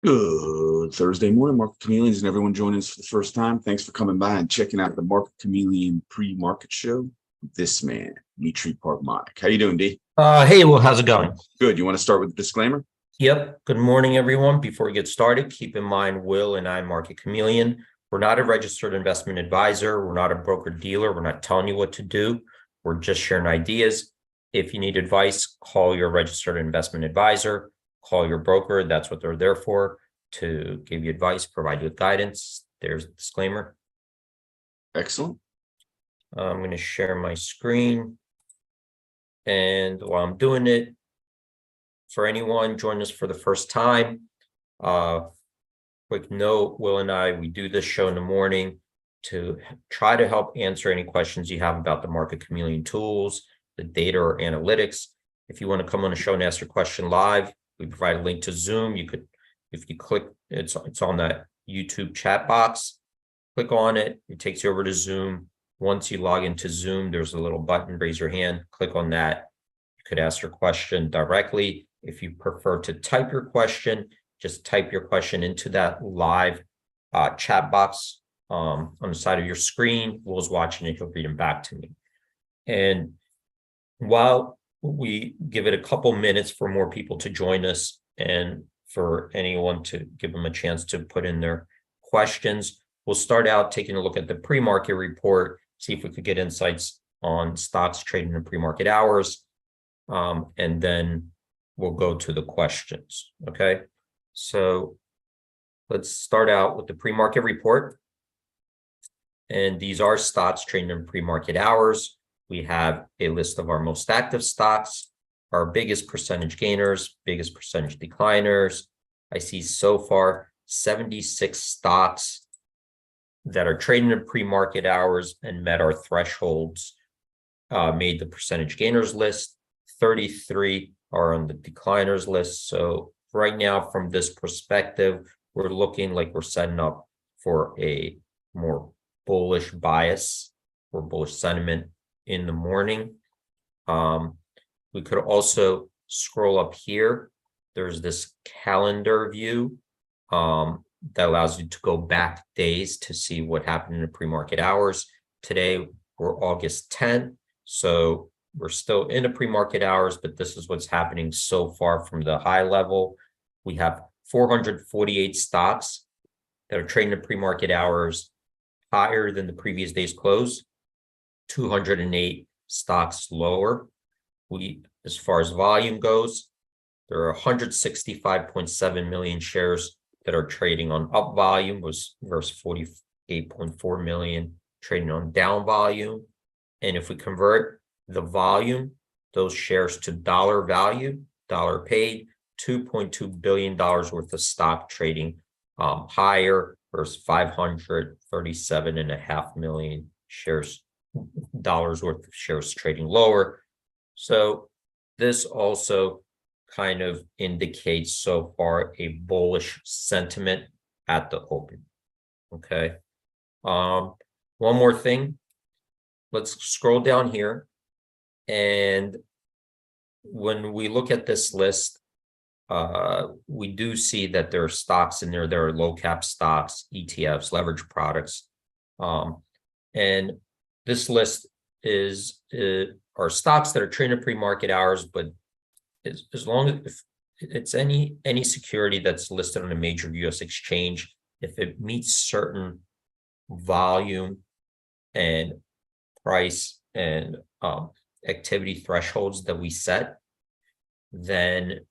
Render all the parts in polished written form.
Good Thursday morning, Market Chameleons, and everyone joining us for the first time. Thanks for coming by and checking out the Market Chameleon pre-market show. This man, Mitri Parkmonic. How you doing, D? Hey, Will, how's it going? Good. You want to start with the disclaimer? Yep. Good morning, everyone. Before we get started, keep in mind, Will and I, Market Chameleon, we're not a registered investment advisor. We're not a broker dealer. We're not telling you what to do. We're just sharing ideas. If you need advice, call your registered investment advisor, call your broker. That's what they're there for, to give you advice, provide you with guidance. There's the disclaimer. Excellent. I'm going to share my screen. And while I'm doing it, for anyone joining us for the first time, quick note, Will and I, we do this show in the morning to try to help answer any questions you have about the Market Chameleon tools, the data or analytics. If you want to come on the show and ask your question live, we provide a link to Zoom. You could, if you click, it's on that YouTube chat box. Click on it. It takes you over to Zoom. Once you log into Zoom, there's a little button, raise your hand, click on that. You could ask your question directly. If you prefer to type your question, just type your question into that live chat box on the side of your screen. Will's watching it, he'll read them back to me. And while we give it a couple minutes for more people to join us and for anyone to give them a chance to put in their questions, we'll start out taking a look at the pre-market report, see if we could get insights on stocks trading in pre-market hours, and then we'll go to the questions. Okay, so let's start out with the pre-market report. And these are stocks trading in pre-market hours. We have a list of our most active stocks, our biggest percentage gainers, biggest percentage decliners. I see so far 76 stocks that are trading in pre-market hours and met our thresholds, made the percentage gainers list. 33 are on the decliners list. So right now, from this perspective, we're looking like we're setting up for a more bullish bias or bullish sentiment in the morning. We could also scroll up here. There's this calendar view that allows you to go back days to see what happened in the pre-market hours. Today, we're August 10th, so we're still in the pre-market hours, but this is what's happening so far from the high level. We have 448 stocks that are trading in pre-market hours higher than the previous day's close, 208 stocks lower. As far as volume goes, there are 165.7 million shares that are trading on up volume versus 48.4 million trading on down volume. And if we convert the volume, those shares to dollar value, dollar paid, $2.2 billion worth of stock trading higher versus 537.5 million dollars worth of shares trading lower. So this also kind of indicates so far a bullish sentiment at the open. Okay. One more thing. Let's scroll down here. And when we look at this list, we do see that there are stocks in there. There are low cap stocks, ETFs, leverage products. And this list are stocks that are trading at pre-market hours, but as long as if it's any security that's listed on a major US exchange, if it meets certain volume and price and activity thresholds that we set, then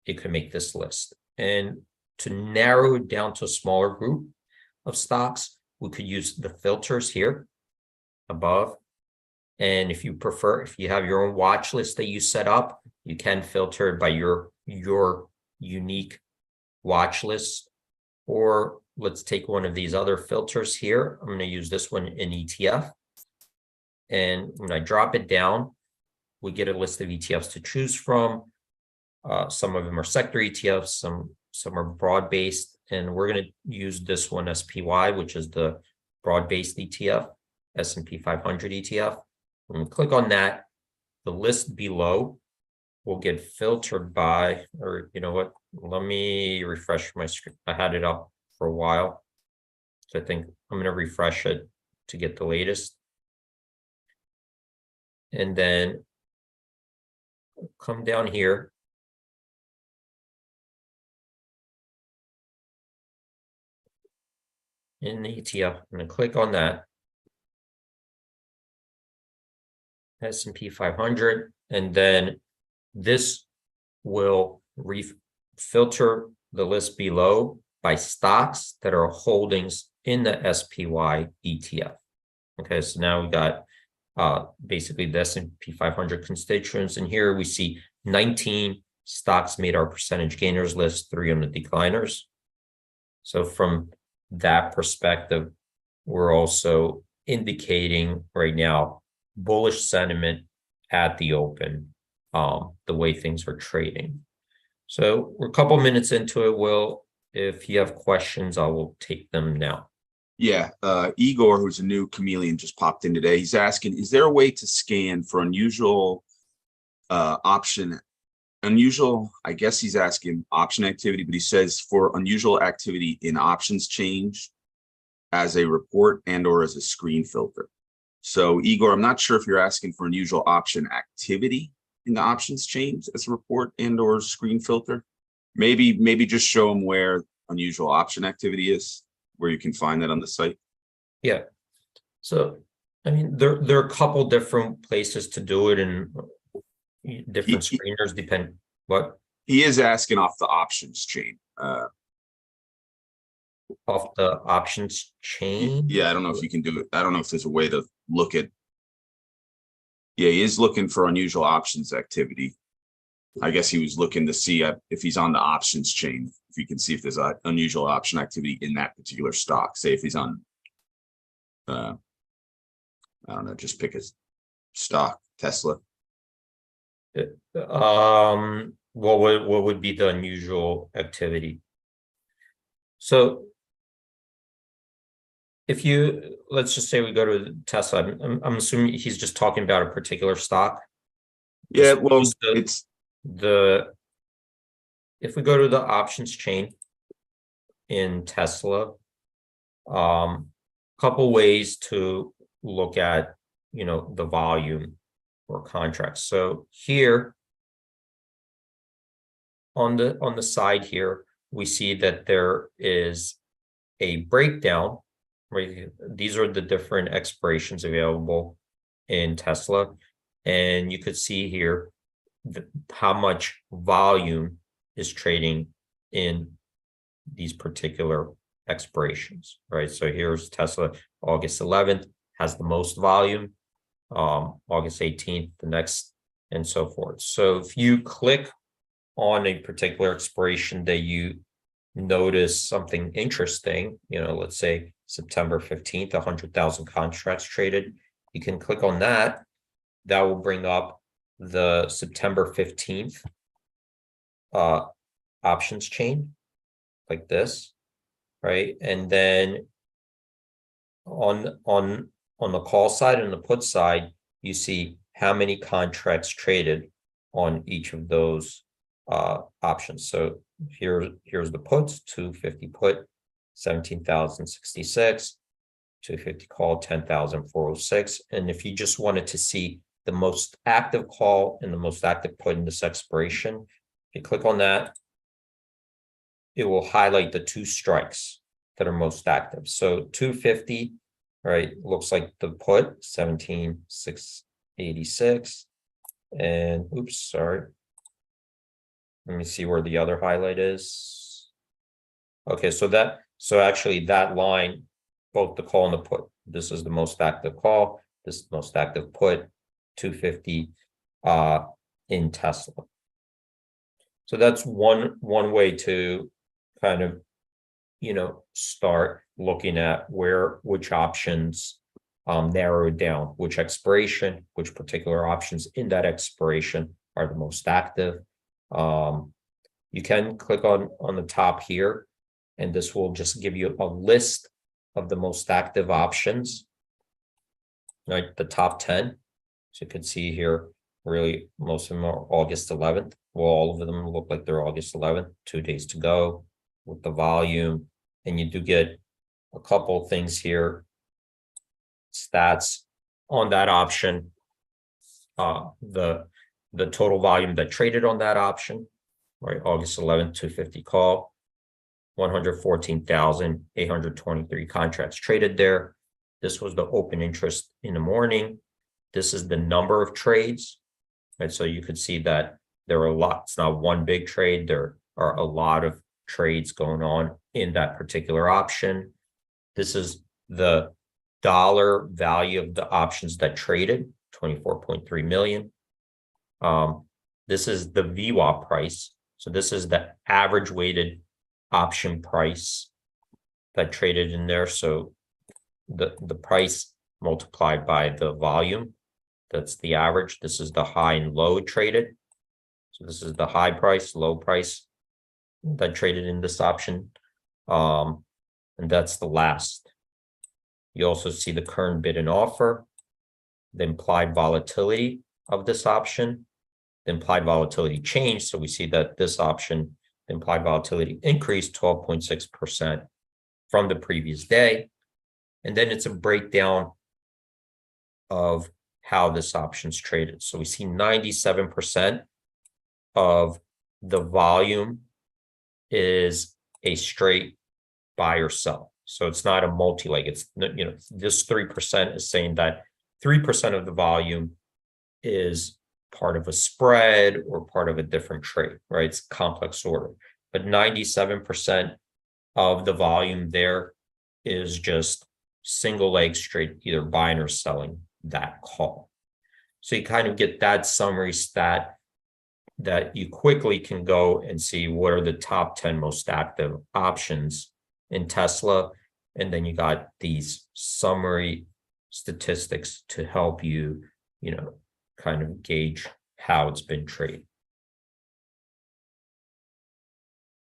it could make this list. And to narrow it down to a smaller group of stocks, we could use the filters here above. And if you prefer, if you have your own watch list that you set up, you can filter it by your unique watch list. Or let's take one of these other filters here. I'm going to use this one in ETF. And when I drop it down, we get a list of ETFs to choose from. Some of them are sector ETFs, some are broad-based, and we're going to use this one, SPY, which is the broad-based ETF, S&P 500 ETF. When we click on that, the list below will get filtered by, or you know what, let me refresh my screen. I had it up for a while. So I think I'm going to refresh it to get the latest. And then come down here. In the ETF, I'm going to click on that. S&P 500, and then this will filter the list below by stocks that are holdings in the SPY ETF. Okay, so now we got basically the S&P 500 constituents, and here we see 19 stocks made our percentage gainers list, 3 on the decliners. So from that perspective, we're also indicating right now bullish sentiment at the open, the way things are trading. So we're a couple minutes into it, Will. If you have questions, I will take them now. Yeah, Igor, who's a new Chameleon, just popped in today. He's asking, is there a way to scan for unusual I guess he's asking option activity, but he says for unusual activity in options change as a report and or as a screen filter. So Igor, I'm not sure if you're asking for unusual option activity in the options change as a report and or screen filter. Maybe just show them where unusual option activity is, where you can find that on the site. Yeah. So, I mean, there are a couple different places to do it, and different screeners depend. What? He is asking off the options chain. Off the options chain? Yeah, I don't know if you can do it. I don't know if there's a way to look at. Yeah, he is looking for unusual options activity. I guess he was looking to see if he's on the options chain, if you can see if there's an unusual option activity in that particular stock. Say if he's on, I don't know, just pick a stock, Tesla. What would be the unusual activity? So if you, let's just say we go to Tesla, I'm assuming he's just talking about a particular stock. Yeah, well, if we go to the options chain in Tesla, couple ways to look at, you know, the volume or contracts. So here on the side here, we see that there is a breakdown, right? These are the different expirations available in Tesla, and you could see here how much volume is trading in these particular expirations, right? So here's Tesla, August 11th has the most volume, August 18th, the next, and so forth. So if you click on a particular expiration that you notice something interesting, you know, let's say September 15th, 100,000 contracts traded, you can click on that. That will bring up the September 15th options chain like this, right? And then on the call side and the put side, you see how many contracts traded on each of those options. So here's the puts, 250 put, 17,066, 250 call, 10,406. And if you just wanted to see the most active call and the most active put in this expiration, if you click on that, it will highlight the 2 strikes that are most active. So 250, right, looks like the put, 17,686. And oops, sorry. Let me see where the other highlight is. Okay, so actually that line, both the call and the put, this is the most active call, this is the most active put, 250 in Tesla. So that's one way to kind of, you know, start looking at which options narrowed down, which expiration, which particular options in that expiration are the most active. You can click on the top here, and this will just give you a list of the most active options, right? The top 10. So you can see here, Really, most of them are August 11th. Well, all of them look like they're August 11th, 2 days to go with the volume. And you do get a couple things here, stats on that option. The total volume that traded on that option, right? August 11th, 250 call, 114,823 contracts traded there. This was the open interest in the morning. This is the number of trades, right? So you could see that there are a lot. It's not one big trade. There are a lot of trades going on in that particular option. This is the dollar value of the options that traded, 24.3 million. This is the VWAP price. So this is the average weighted option price that traded in there. So the price multiplied by the volume, that's the average. This is the high and low traded. So this is the high price, low price that traded in this option. And that's the last. You also see the current bid and offer, the implied volatility of this option, the implied volatility changed. So we see that this option, the implied volatility increased 12.6% from the previous day. And then it's a breakdown of how this option's traded. So we see 97% of the volume is a straight buy or sell. So it's not a multi-leg. It's, you know, this 3% is saying that 3% of the volume is part of a spread or part of a different trade, right? It's complex order. But 97% of the volume there is just single leg straight, either buying or selling that call. So you kind of get that summary stat that you quickly can go and see what are the top 10 most active options in Tesla. And then you got these summary statistics to help you, you know, kind of gauge how it's been traded.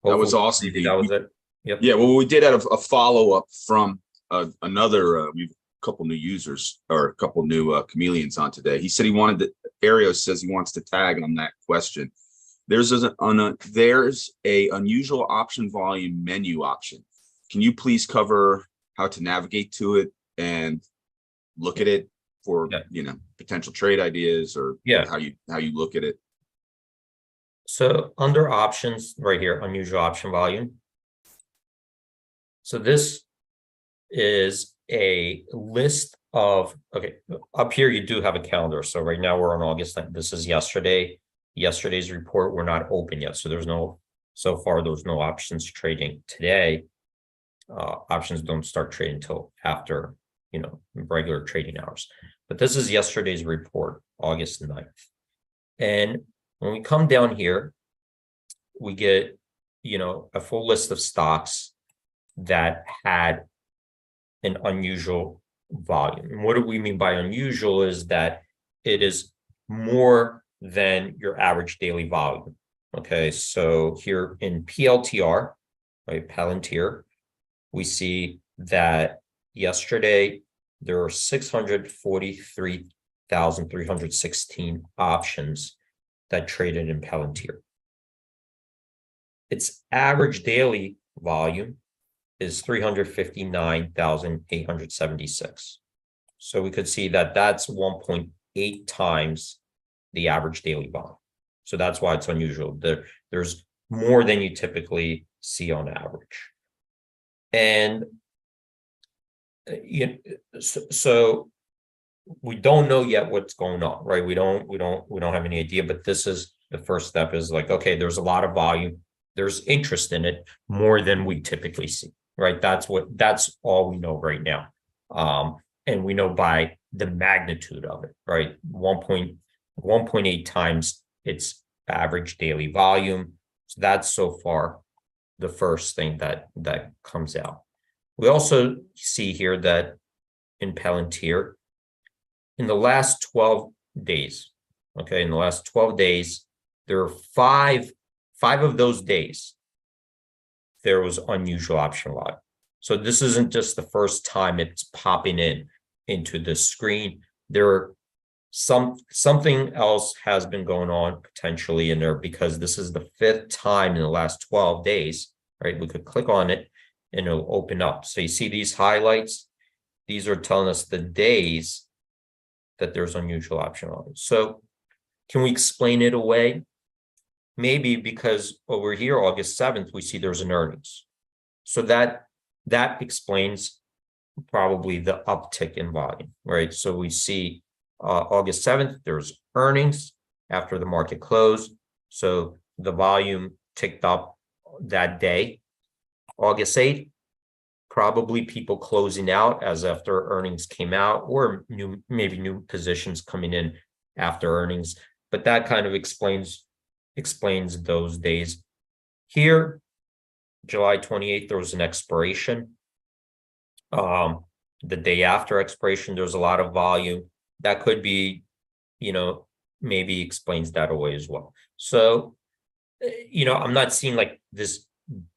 That was awesome. That was it. Yep. Yeah, well, we did have a follow-up from another, we've a couple new users or a couple new chameleons on today. He said he wanted to, Ario says he wants to tag on that question. There's a unusual option volume menu option. Can you please cover how to navigate to it and look at it for, you know, potential trade ideas or how you look at it? So under options right here, unusual option volume. So this is a list of, okay, up here you do have a calendar. So right now we're on August 9th. This is yesterday's report. We're not open yet. So there's no, so far there's no options trading today. Options don't start trading until after, you know, regular trading hours. But this is yesterday's report, August 9th. And when we come down here, we get, you know, a full list of stocks that had an unusual volume. And what do we mean by unusual is that it is more than your average daily volume. Okay, so here in PLTR, right, Palantir, we see that yesterday there are 643,316 options that traded in Palantir. Its average daily volume is 359,876. So we could see that that's 1.8 times the average daily volume. So that's why it's unusual. There's more than you typically see on average. And so we don't know yet what's going on, right? We don't have any idea, but this is the first step is like, okay, there's a lot of volume. There's interest in it more than we typically see, right? That's all we know right now. And we know by the magnitude of it, right? 1.8 times its average daily volume. So that's so far the first thing that comes out. We also see here that in Palantir, in the last 12 days, okay, in the last 12 days, there are five of those days, there was unusual option volume. So this isn't just the first time it's popping into the screen. There are something else has been going on potentially in there, because this is the 5th time in the last 12 days, right? We could click on it and it'll open up. So you see these highlights, these are telling us the days that there's unusual option volume. So can we explain it away? Maybe, because over here, August 7th, we see there's an earnings. So that explains probably the uptick in volume, right? So we see August 7th, there's earnings after the market closed. So the volume ticked up that day. August 8th, probably people closing out as after earnings came out, or maybe new positions coming in after earnings. But that kind of explains those days. Here, July 28th, there was an expiration. The day after expiration, there's a lot of volume. That could be, maybe explains that away as well. So, I'm not seeing like this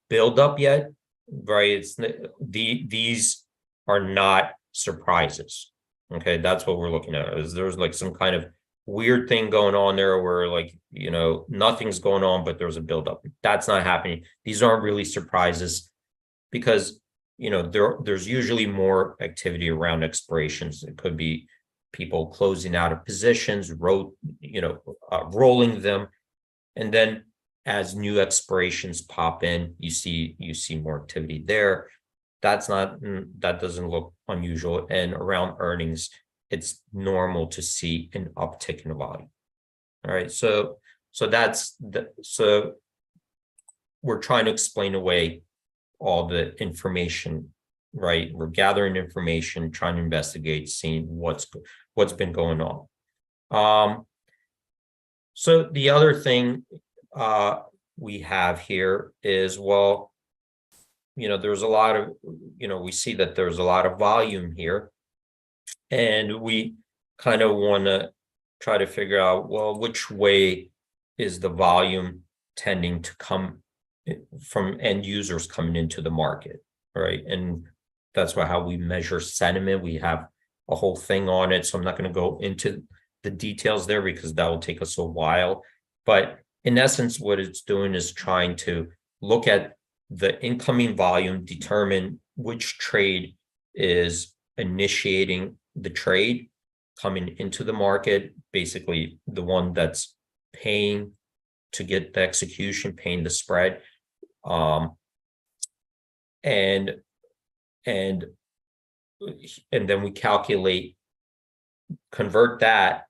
build up yet, right? These are not surprises. Okay, that's what we're looking at. Is there's like some kind of weird thing going on there where, like, nothing's going on, but there's a buildup. That's not happening. These aren't really surprises, because there's usually more activity around expirations. It could be people closing out of positions, rolling them, and then as new expirations pop in, you see more activity there. That doesn't look unusual. And around earnings, it's normal to see an uptick in volume. All right, so we're trying to explain away all the information, right? We're gathering information, trying to investigate, seeing what's been going on. So the other thing we have here is, well, there's a lot of, we see that there's a lot of volume here, and we kind of want to try to figure out, well, which way is the volume tending to come from end users coming into the market, right? And that's how we measure sentiment. We have a whole thing on it, so I'm not going to go into the details there because that will take us a while. But in essence, what it's doing is trying to look at the incoming volume, determine which trade is initiating the trade coming into the market, basically the one that's paying to get the execution, paying the spread. And then we convert that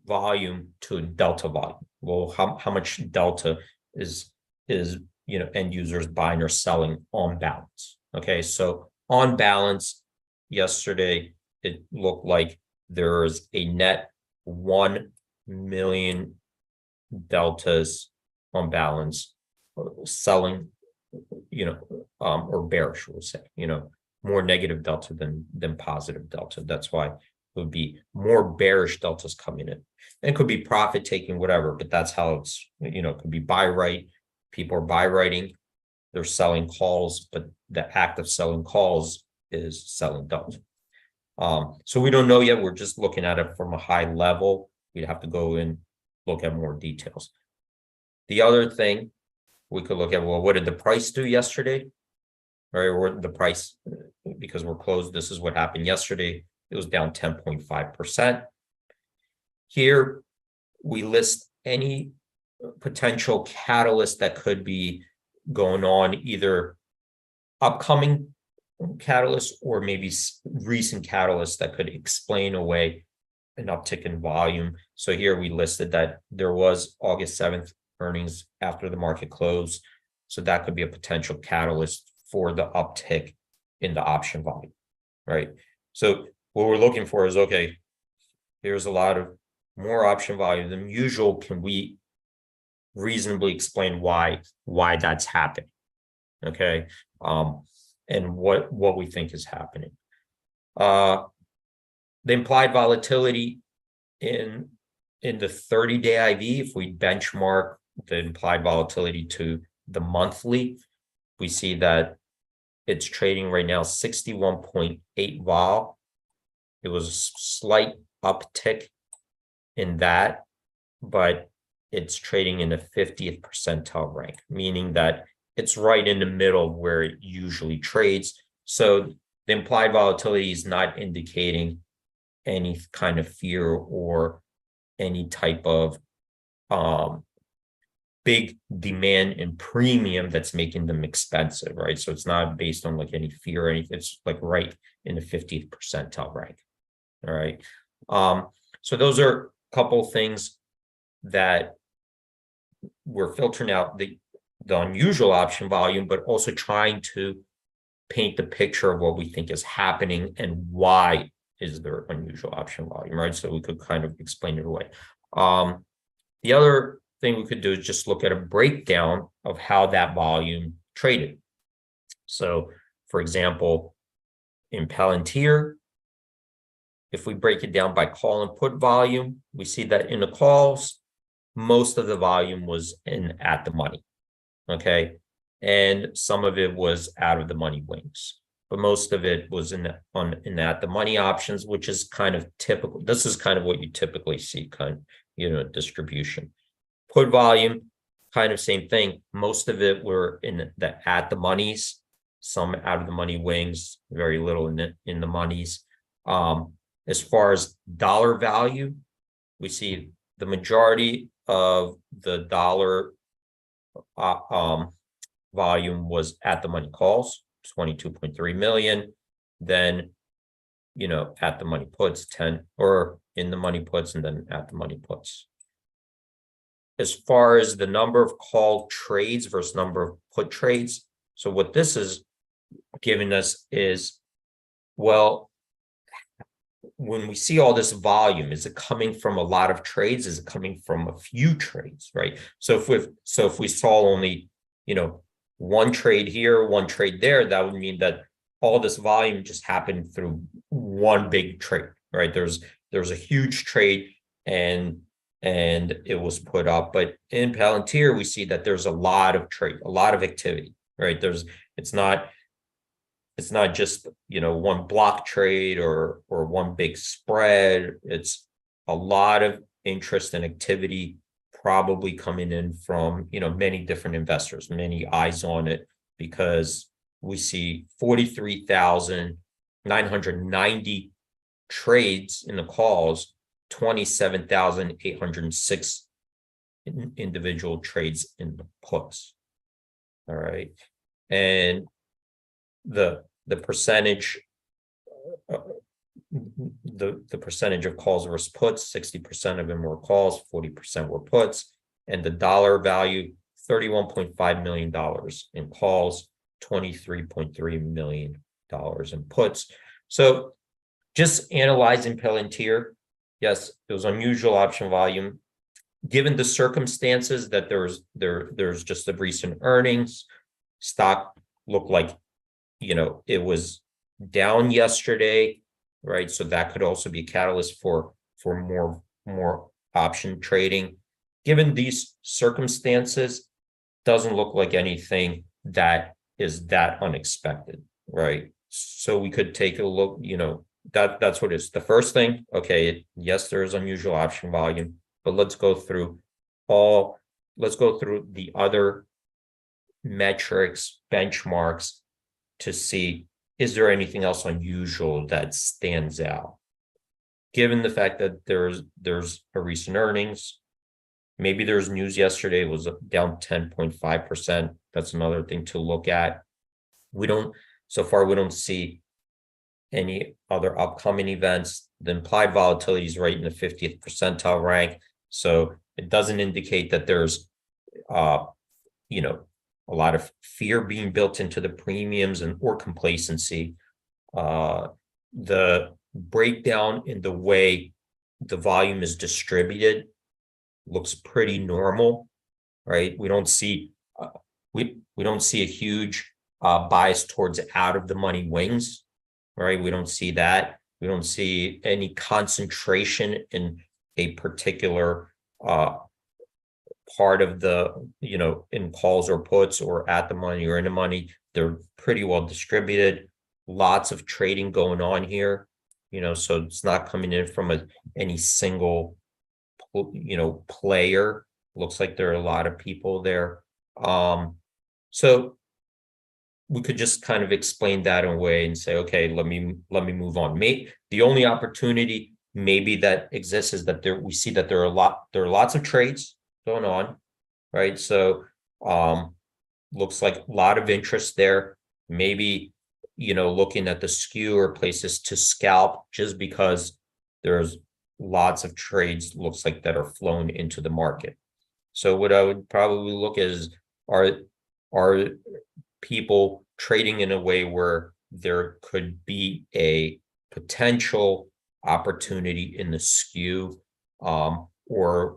volume to a delta volume. Well, how much delta is end users buying or selling on balance? Okay, so on balance, yesterday it looked like there's a net 1 million deltas on balance selling, or bearish, we'll say, more negative delta than positive delta. That's why it would be more bearish deltas coming in. And it could be profit taking, whatever, but that's how it's, it could be buy right. People are buy writing, they're selling calls, but the act of selling calls is selling delta. So we don't know yet. We're just looking at it from a high level. We'd have to go and look at more details. The other thing we could look at, well, what did the price do yesterday? Or the price, because we're closed, this is what happened yesterday. It was down 10.5%. Here, we list any potential catalyst that could be going on, either upcoming catalyst or maybe recent catalyst that could explain away an uptick in volume. So here we listed that there was August 7th earnings after the market closed. So that could be a potential catalyst for the uptick in the option volume, right? So what we're looking for is, okay, there's a lot of more option volume than usual. Can we reasonably explain why that's happening? Okay, and what we think is happening. The implied volatility in the 30-day IV, if we benchmark the implied volatility to the monthly, we see that it's trading right now 61.8 vol. It was a slight uptick in that, but it's trading in the 50th percentile rank, meaning that it's right in the middle where it usually trades. So the implied volatility is not indicating any kind of fear or any type of big demand and premium that's making them expensive, right? So it's not based on like any fear or anything. It's like right in the 50th percentile rank. All right. So those are a couple things that we're filtering out the unusual option volume, but also trying to paint the picture of what we think is happening and why is there unusual option volume, right? So we could kind of explain it away. The other thing we could do is just look at a breakdown of how that volume traded. So, for example, in Palantir, if we break it down by call and put volume, we see that in the calls, most of the volume was in at the money, okay? And some of it was out of the money wings, but most of it was in at the money options, which is kind of typical. This is kind of what you typically see, kind of, distribution. Put volume, kind of same thing. Most of it were in the at the monies, some out of the money wings, very little in the monies. As far as dollar value, we see the majority of the dollar volume was at the money calls, 22.3 million. Then, at the money puts 10, or in the money puts, and then at the money puts. As far as the number of call trades versus number of put trades, so what this is giving us is, well, when we see all this volume, is it coming from a lot of trades? Is it coming from a few trades, right? So if we saw only, one trade here, one trade there, that would mean that all this volume just happened through one big trade, right? There's a huge trade and it was put up. But in Palantir, we see that there's a lot of trade, a lot of activity, right? It's not just, one block trade or one big spread. It's a lot of interest and activity probably coming in from, many different investors, many eyes on it, because we see 43,990 trades in the calls, 27,806 individual trades in the puts. All right. And the percentage the percentage of calls versus puts, 60% of them were calls, 40% were puts, and the dollar value, $31.5 million in calls, $23.3 million in puts. So just analyzing Palantir, yes, it was unusual option volume. Given the circumstances that there's just the recent earnings, stock looked like, it was down yesterday, right? So that could also be a catalyst for more option trading. Given these circumstances, doesn't look like anything that is that unexpected, right? So we could take a look, that's what it is. The first thing, okay, yes, there is unusual option volume, but let's go through the other metrics, benchmarks, to see, is there anything else unusual that stands out? Given the fact that there's a recent earnings, maybe there's news yesterday, it was down 10.5%. That's another thing to look at. So far, we don't see any other upcoming events. The implied volatility is right in the 50th percentile rank. So it doesn't indicate that there's, a lot of fear being built into the premiums or complacency. The breakdown in the way the volume is distributed looks pretty normal, right? We don't see we don't see a huge bias towards out of the money wings, right? We don't see that. We don't see any concentration in a particular part of the, in calls or puts or at the money or in the money. They're pretty well distributed. Lots of trading going on here, so it's not coming in from any single player. Looks like there are a lot of people there. So we could just kind of explain that away and say, okay, let me move on. The only opportunity maybe that exists is that we see that there are lots of trades going on, right? So looks like a lot of interest there. Maybe, looking at the skew or places to scalp, just because there's lots of trades looks like that are flown into the market. So what I would probably look at is, are people trading in a way where there could be a potential opportunity in the skew, or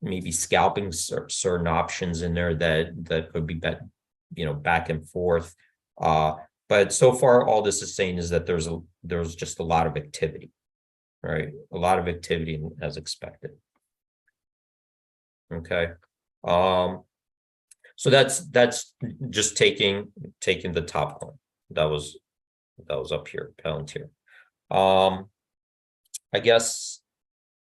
maybe scalping certain options in there that could be back and forth. But so far, all this is saying is that there's just a lot of activity, right? A lot of activity as expected. Okay. So that's just taking the top one that was up here, Palantir. I guess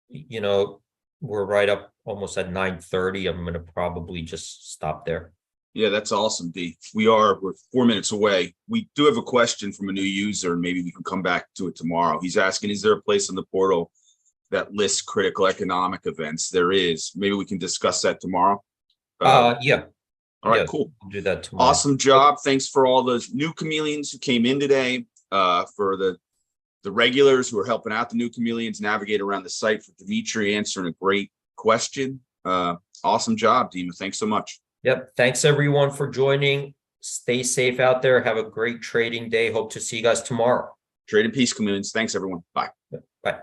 we're right up almost at 9:30. I'm going to probably just stop there. Yeah, that's awesome, D. We're 4 minutes away. We do have a question from a new user, and maybe we can come back to it tomorrow. He's asking, is there a place on the portal that lists critical economic events? There is. Maybe we can discuss that tomorrow. Yeah. All right, cool. We'll do that tomorrow. Awesome job. Thanks for all those new chameleons who came in today, for the regulars who are helping out the new chameleons navigate around the site, for Dimitri answering a great question. Awesome job, Dima. Thanks so much. Yep. Thanks everyone for joining. Stay safe out there. Have a great trading day. Hope to see you guys tomorrow. Trade in peace, chameleons. Thanks, everyone. Bye. Bye.